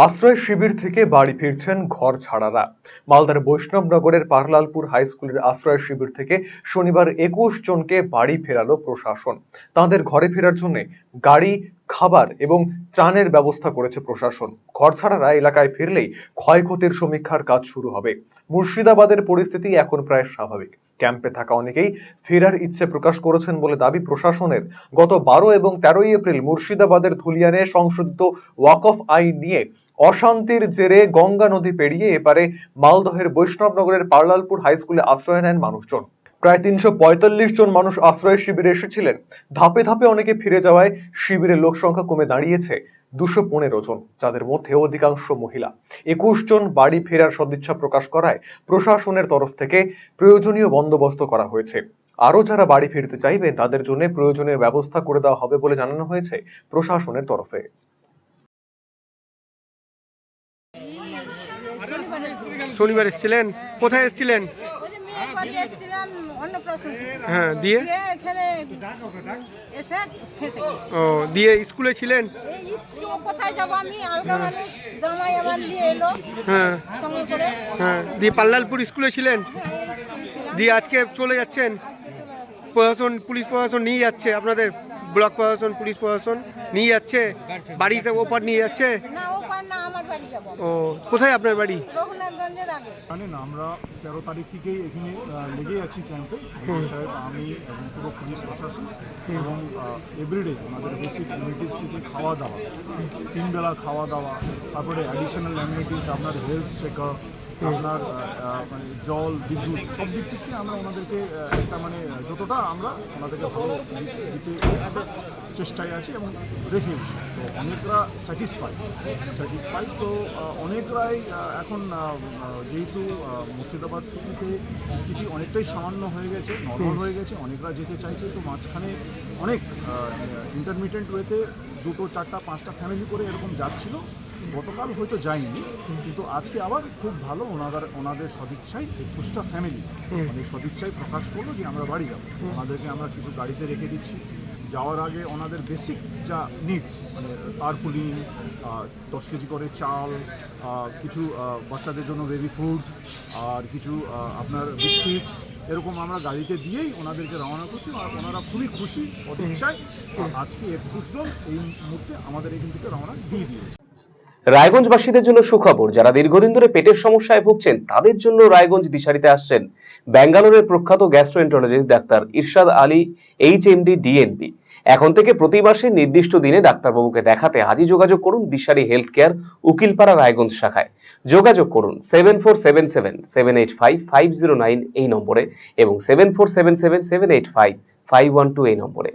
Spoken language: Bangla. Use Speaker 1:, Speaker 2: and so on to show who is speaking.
Speaker 1: আশ্রয় শিবির থেকে বাড়ি ফিরছেন ঘর ছাড়ারা। মালদার বৈষ্ণবনগরের পারলালপুর হাই স্কুলের আশ্রয় শিবির থেকে শনিবার 21 জনকে বাড়ি ফেরালো প্রশাসন। তাদের ঘরে ফেরার জন্য গাড়ি, খাবার এবং ত্রাণের ব্যবস্থা করেছে প্রশাসন। ঘর ছাড়ারা এলাকায় ফিরলেই ক্ষয়ক্ষতির সমীক্ষার কাজ শুরু হবে। মুর্শিদাবাদের পরিস্থিতি এখন প্রায় স্বাভাবিক। ক্যাম্পে থাকা অনেকেই ফেরার ইচ্ছে প্রকাশ করেছেন বলে দাবি প্রশাসনের। গত 12 এবং 13 এপ্রিল মুর্শিদাবাদের ধুলিয়ানে সংশোধিত ওয়াকফ আইন নিয়ে অশান্তির জেরে গঙ্গা নদী পেরিয়ে এপারে মালদহের বৈষ্ণবনগরের পারলালপুর হাই স্কুলে আশ্রয় নেন মানুষজন। প্রায় 345 জন মানুষ আশ্রয় শিবিরে এসেছিলেন। ধাপে ধাপে অনেকে ফিরে যাওয়ায় শিবিরের লোক সংখ্যা কমে দাঁড়িয়েছে 215 জন, যাদের মধ্যে অধিকাংশ মহিলা। 21 জন বাড়ি ফেরার সদিচ্ছা প্রকাশ করায় প্রশাসনের তরফ থেকে প্রয়োজনীয় বন্দোবস্ত করা হয়েছে। আরো যারা বাড়ি ফিরতে চাইবেন তাদের জন্য প্রয়োজনীয় ব্যবস্থা করে দেওয়া হবে বলে জানানো হয়েছে প্রশাসনের তরফে।
Speaker 2: শনিবার এসেছিলেন? কোথায় এসেছিলেন? হ্যাঁ, দিয়ে ও দিয়ে স্কুলে ছিলেন? হ্যাঁ হ্যাঁ, দিয়ে পাল্লালপুর স্কুলে ছিলেন? দিয়ে আজকে চলে যাচ্ছেন? প্রশাসন, পুলিশ প্রশাসন নিয়ে যাচ্ছে আপনাদের? ব্লক প্রশাসন, পুলিশ প্রশাসন নিয়ে যাচ্ছে? বাড়িতে ওপার নিয়ে যাচ্ছে? ও, কোথায় আপনার বাড়ি?
Speaker 3: জানেন, আমরা 13 তারিখ থেকেই এখানে লেগে আছি ক্যাম্পে। সাহেব, আমি এবং পুরো পুলিশ প্রশাসন এবং এভরিডে আমাদের বেসিক অ্যামিনিটিস থেকে খাওয়া দাওয়া, 3 বেলা খাওয়া দাওয়া, তারপরে অ্যাডিশনাল অ্যামিনিটিস আপনার হেলথ চেকআপ, আপনার মানে জল, বিদ্যুৎ, সব দিক থেকে আমরা ওনাদেরকে একটা মানে যতটা আমরা ওনাদেরকে ভালো দিতে চেষ্টায় আছি এবং রেখেছি। তো অনেকরা স্যাটিসফাইড। তো অনেকরাই এখন যেহেতু মুর্শিদাবাদ সিটিতে স্থিতি অনেকটাই সামান্য হয়ে গেছে, নর্মাল হয়ে গেছে, অনেকরা যেতে চাইছে। তো মাঝখানে অনেক ইন্টারমিডিয়েন্ট ওয়েতে 2, 4, 5টা ফ্যামিলি করে এরকম যাচ্ছিল। গতকাল হয়তো যায়নি, কিন্তু আজকে আবার খুব ভালো ওনাদের সদিচ্ছায় 21টা ফ্যামিলি মানে সদিচ্ছায় প্রকাশ করলো যে আমরা বাড়ি যাব। ওনাদেরকে আমরা কিছু গাড়িতে রেখে দিচ্ছি। যাওয়ার আগে ওনাদের বেসিক যা নিডস মানে তারপুলিন, 10 কেজি করে চাল, কিছু বাচ্চাদের জন্য বেবি ফুড, আর কিছু আপনার বিস্কিটস, এরকম আমরা গাড়িতে দিয়েই ওনাদেরকে রওনা করছি। আর ওনারা খুবই খুশি সদিচ্ছায় আজকে 21 জন এই মুহূর্তে আমাদের এখান থেকে রওনা দিয়ে দিয়েছে।
Speaker 4: রায়গঞ্জবাসীদের জন্য সুখবর। যারা দীর্ঘদিন ধরে পেটের সমস্যায় ভুগছেন তাদের জন্য রায়গঞ্জ দিশারিতে আসছেন ব্যাঙ্গালোরের প্রখ্যাত গ্যাস্ট্রোএন্টারোলজিস্ট ডাক্তার ইরশাদ আলী, HMD, DNB। এখন থেকে প্রতি মাসে নির্দিষ্ট দিনে ডাক্তারবাবুকে দেখাতে আজই যোগাযোগ করুন দিশারি হেলথ কেয়ার, উকিলপাড়া, রায়গঞ্জ শাখায়। যোগাযোগ করুন 7477785509 এই নম্বরে এবং 7477785512 এই নম্বরে।